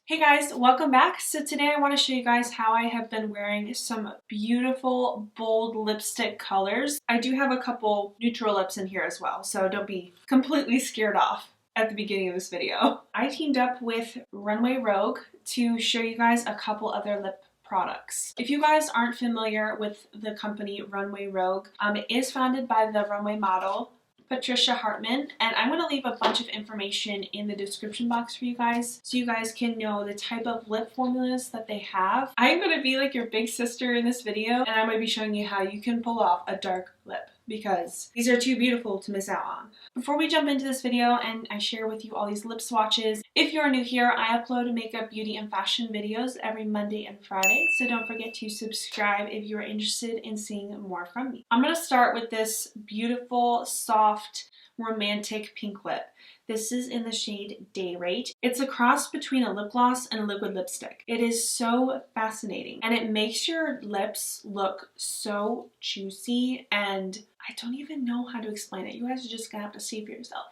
Hey guys, welcome back. So today I want to show you guys how I have been wearing some beautiful bold lipstick colors. I do have a couple neutral lips in here as well, so don't be completely scared off at the beginning of this video. I teamed up with Runway Rogue to show you guys a couple other lip products. If you guys aren't familiar with the company Runway Rogue, it is founded by the runway model Patricia Hartman, and I'm going to leave a bunch of information in the description box for you guys so you guys can know the type of lip formulas that they have. I'm going to be like your big sister in this video, and I'm going to be showing you how you can pull off a dark lip because these are too beautiful to miss out on. Before we jump into this video and I share with you all these lip swatches, if you're new here, I upload makeup, beauty, and fashion videos every Monday and Friday, so don't forget to subscribe if you're interested in seeing more from me. I'm going to start with this beautiful, soft, romantic pink lip. This is in the shade Derate. It's a cross between a lip gloss and a liquid lipstick. It is so fascinating and it makes your lips look so juicy, and I don't even know how to explain it. You guys are just gonna have to see for yourself.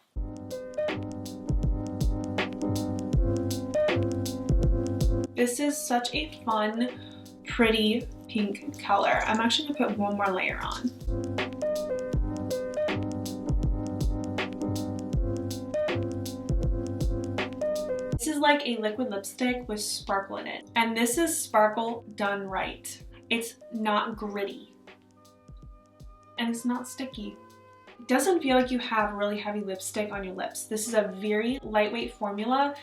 This is such a fun, pretty pink color. I'm actually gonna put one more layer on. This is like a liquid lipstick with sparkle in it. And this is sparkle done right. It's not gritty. And it's not sticky. It doesn't feel like you have really heavy lipstick on your lips. This is a very lightweight formula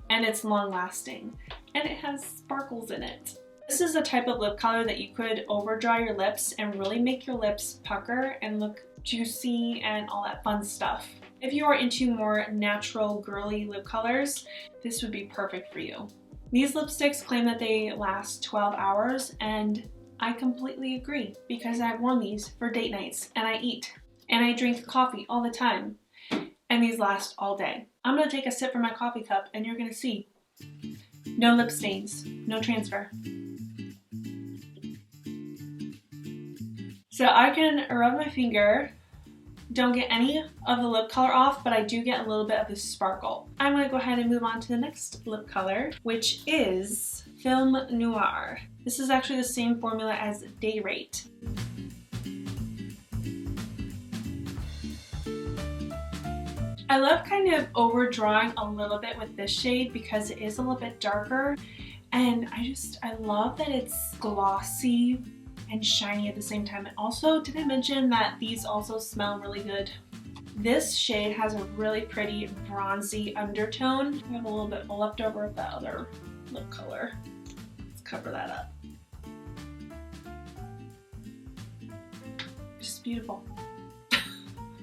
and it's long lasting. And it has sparkles in it. This is a type of lip color that you could over dry your lips and really make your lips pucker and look juicy and all that fun stuff. If you are into more natural girly lip colors, this would be perfect for you. These lipsticks claim that they last 12 hours, and I completely agree because I've worn these for date nights and I eat and I drink coffee all the time, and these last all day. I'm gonna take a sip from my coffee cup and you're gonna see no lip stains, no transfer. So I can rub my finger. Don't get any of the lip color off, but I do get a little bit of the sparkle. I'm gonna go ahead and move on to the next lip color, which is Film Noir. This is actually the same formula as Derate. I love kind of overdrawing a little bit with this shade because it is a little bit darker, and I love that it's glossy and shiny at the same time. And also, did I mention that these also smell really good? This shade has a really pretty bronzy undertone. I have a little bit left over of that other lip color. Let's cover that up. Just beautiful.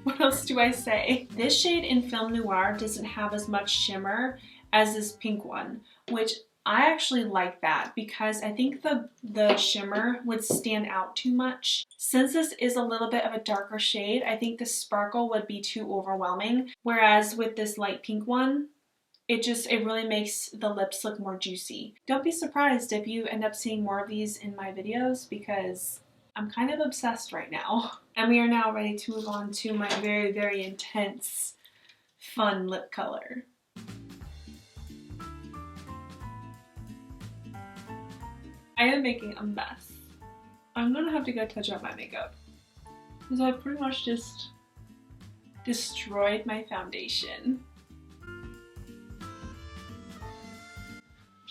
What else do I say? This shade in Film Noir doesn't have as much shimmer as this pink one, which I actually like that because I think the shimmer would stand out too much. Since this is a little bit of a darker shade, I think the sparkle would be too overwhelming. Whereas with this light pink one, it really makes the lips look more juicy. Don't be surprised if you end up seeing more of these in my videos because I'm kind of obsessed right now. And we are now ready to move on to my very, very intense, fun lip color. I am making a mess. I'm gonna have to go touch up my makeup because I pretty much just destroyed my foundation.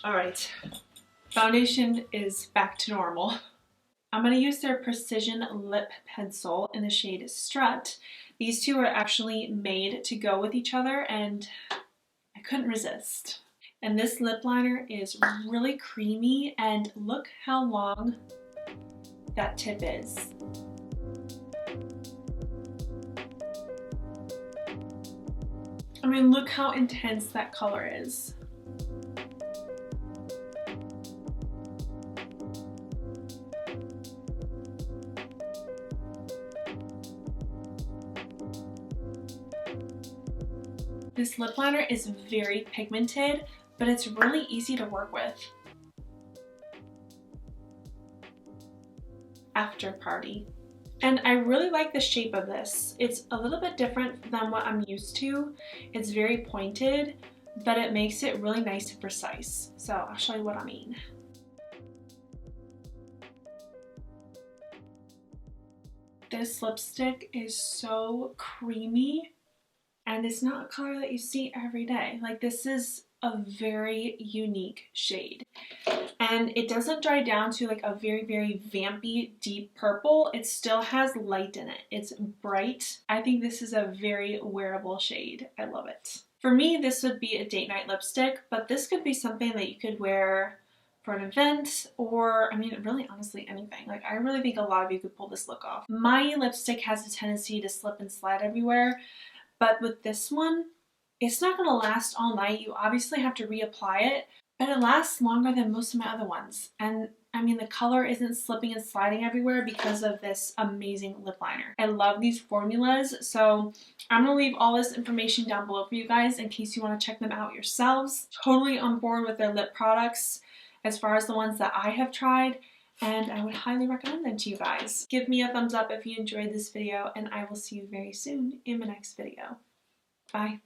Alright, foundation is back to normal. I'm gonna use their Precision Lip Pencil in the shade Strut. These two are actually made to go with each other and I couldn't resist. And this lip liner is really creamy, and look how long that tip is. I mean, look how intense that color is. This lip liner is very pigmented, but it's really easy to work with. After Party. And I really like the shape of this. It's a little bit different than what I'm used to. It's very pointed, but it makes it really nice and precise. So I'll show you what I mean. This lipstick is so creamy, and it's not a color that you see every day. Like, this is a very unique shade. And it doesn't dry down to like a very, very vampy deep purple. It still has light in it. It's bright. I think this is a very wearable shade. I love it. For me, this would be a date night lipstick, but this could be something that you could wear for an event, or I mean, really honestly anything. Like, I really think a lot of you could pull this look off. My lipstick has a tendency to slip and slide everywhere, but with this one, it's not gonna last all night. You obviously have to reapply it, but it lasts longer than most of my other ones. And I mean, the color isn't slipping and sliding everywhere because of this amazing lip liner. I love these formulas, so I'm gonna leave all this information down below for you guys in case you wanna check them out yourselves. Totally on board with their lip products as far as the ones that I have tried, and I would highly recommend them to you guys. Give me a thumbs up if you enjoyed this video, and I will see you very soon in my next video. Bye.